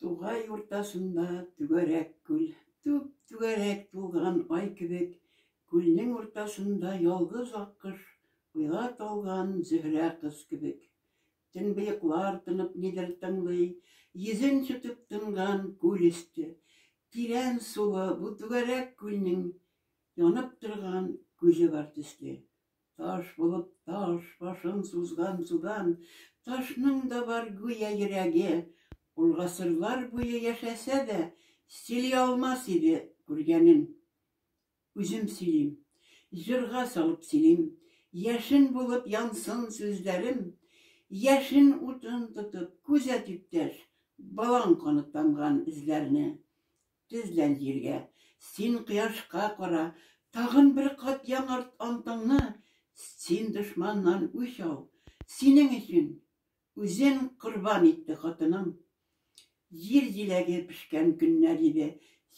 Туғай ортасында түгәрәк күл, түгәрәк тулған ай кебек, күлнең ортасында ялгыз аккош, уйга талган зөһрә кыз кебек. Төнбоеклар тынып нидер тыңлый, йөзен чытып тынган күл өсте. Тирән сулы бу түгәрәк күлнең янып торган күзе бар төсле. Таш булып таш башын сузган судан, ташның да бар гүя йөрәге. Ул гасырлар буе яшәсә дә, сөйли алмас иде күргәнен. Үзем сөйлим, җырга салып сөйлим, яшен булып янсын сүзләрем, яшен утын тотып күзәт иптәш, балаң каны тамган эзләрне. Тезлән җиргә, син кояшка кара, тагын бер кат яңарт антыңны, син дошманнан үч ал, синең өчен үзен корбан итте хатының. Җир җиләге пешкән көннәр иде,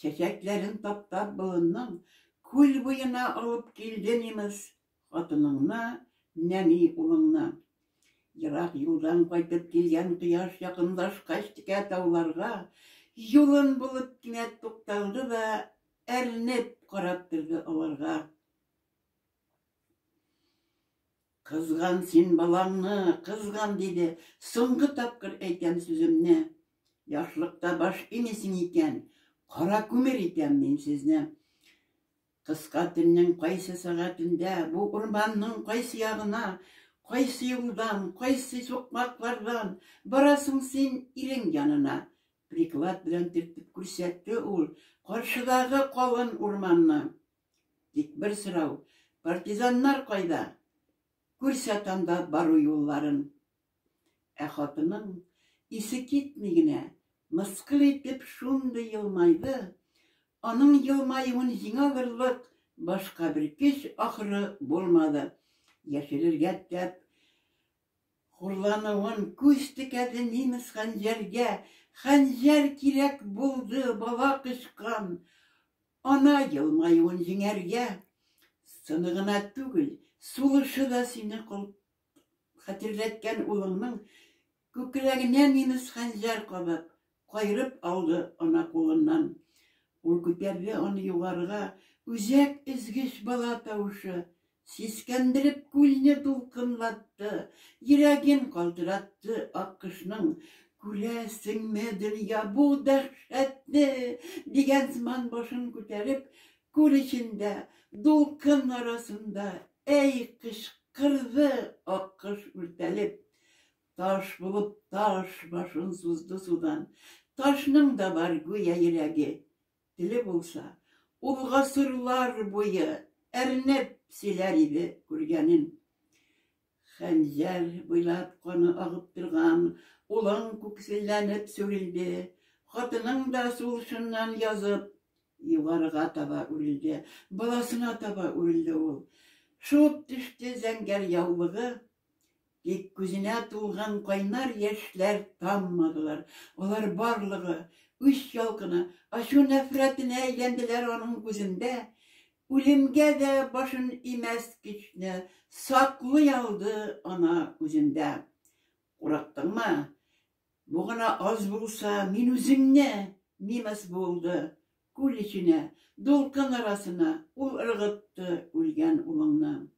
чәчәкләрен таптап болынның, күл буена алып килде немез хатыныңны, нәни улыңны. Ерак юлдан кайтып килгән кояш якынлашкач текә тауларга, юлын булып кинәт тукталды да, әрнеп карап торды аларга. Кызган син балаңны, кызган диде, соңгы тапкыр әйтәм сүземне. Яшлыкта баш имесең икән, кара күмер итәм мин сезне. Кыска төннең кайсы сәгатендә, бу урманның кайсы ягына, кайсы юлдан, кайсы сукмаклардан барасың син ирең янына. Приклад белән төртеп күрсәтте ул каршыдагы калын урманны. Тик бер сорау, партизаннар кайда? Күрсәт анда бару юлларын. Ә хатының исе китми генә, мыскыл итеп шундый елмайды, аның елмаюын җиңәрлек башка бер көч ахыры булмады. Яшерергә тәп хурлануын күз текәде немец хәнҗәргә, хәнҗәр кирәк булды бала кычкан, ана елмаюын җиңәргә. Сынығына түгел, сулышы да сине хәтерләткән улыңның күкрәгенә немец хәнҗәр кабып, кайрып алды ана кулыннан. Ул күтәрде аны югарыга, үзәк изгеч бала тавышы, сискәндереп күлне дулкынлатты, йөрәген калтыратты аккошның. Күрәсеңме дөнья бу дәһшәтне, дигән сыман башын күтәреп, күл эчендә, дулкын арасында, әй кычкырды аккош үртәлеп. Таш булып таш башын сузды судан, ташның да бар гүя йөрәге. Теле булса, ул гасырлар буе әрнеп сөйләр иде күргәнен. Хәнҗәр буйлап каны агып торган, улың күкселләнеп сүрелде, хатының да сулышыннан язып, югарыга таба үрелде, баласына таба үрелде ул. Шуып төште зәңгәр яулыгы, тик күзенә тулган кайнар яшьләр таммадылар. Алар барлыгы үч ялкыны, ачу нәфрәтенә әйләнделәр аның күзендә. Үлемгә дә башын имәс көчне саклый алды ана үзендә. Курыктыңмы? Бу гына аз булса, мин үзеңне немец булды. Күл эченә, дулкын арасына ул ыргытты үлгән улыңны.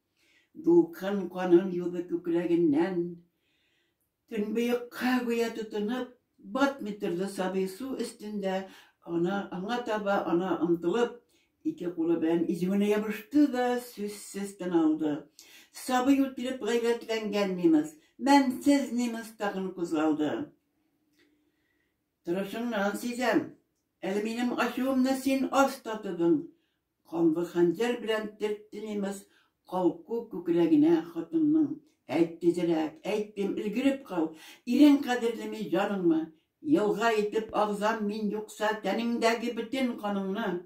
Дулкын канын юды күкрәгеннән, төнбоекка гүя тотынып, батмый торды сабый су өстендә, аңа таба ана омтылып, ике кулы белән изүенә ябышты да сүзсез тын алды. Сабый үтелеп гайрәтләнгән немец, мәнсез немец тагын кузгалды. Тырышыңнан сизәм, әле минем ачуымны син аз татыдың. Канлы хәнҗәр белән төртте немец калку күкрәгенә хатынның. Әйт тизрәк, әйттем, өлгереп кал, ирең кадерлеме җаныңмы? Елга итеп агзам мин юкса тәнеңдәге бөтен каныңны.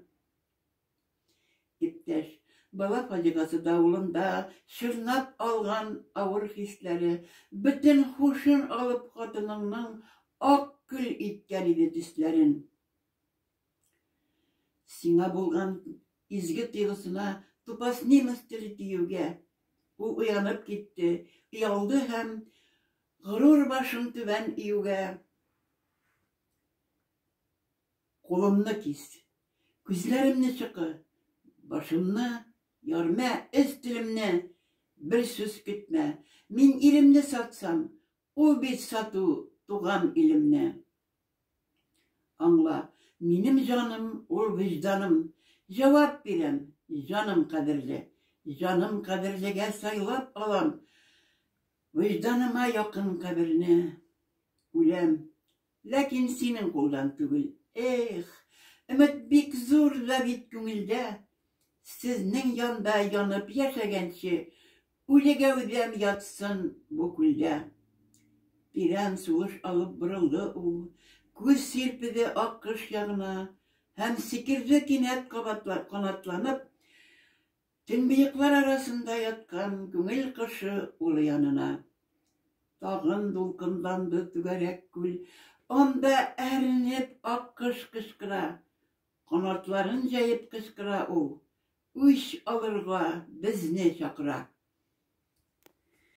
Иптәш, бала фаҗигасы давылында чорнап алган авыр хисләре, бөтен хушын алып хатыныңның ак күл иткән иде төсләрен. Сиңа булган изге тойгысына тупас немец теле тиюгә. Ул уянып китте, оялды һәм горур башын түбән июгә. Kolumni kes, ko'zlarimni chiqi, başımni yorma, istilimni bir söz kütme. Men ilimni satsam, o bet satu tuğan ilimni. Anla, benim canım, ol vicdanım, cevap berem, canım kadirli. Canım kadirlige saylap alam, vicdanıma yakın kabirine. Ulem, lakin senin koldan tügül. Ümit bek zor da bit köngülde. Sizning yanda yanıp yaşaganchi, uliga udam yatsın bu kulda. Biren suvuş alıp bırıldı o, göz silpidi ak kış yağına, hem sikirdi kinet kanatlanıp, tün bıyıklar arasında yatkan güngül kışı ulu yanına. Dağın dolkındandı tügerek gül, onda erinip ak kış kışkıra, kanatların jayıp kışkıra o, uş alırga bizni çakıra.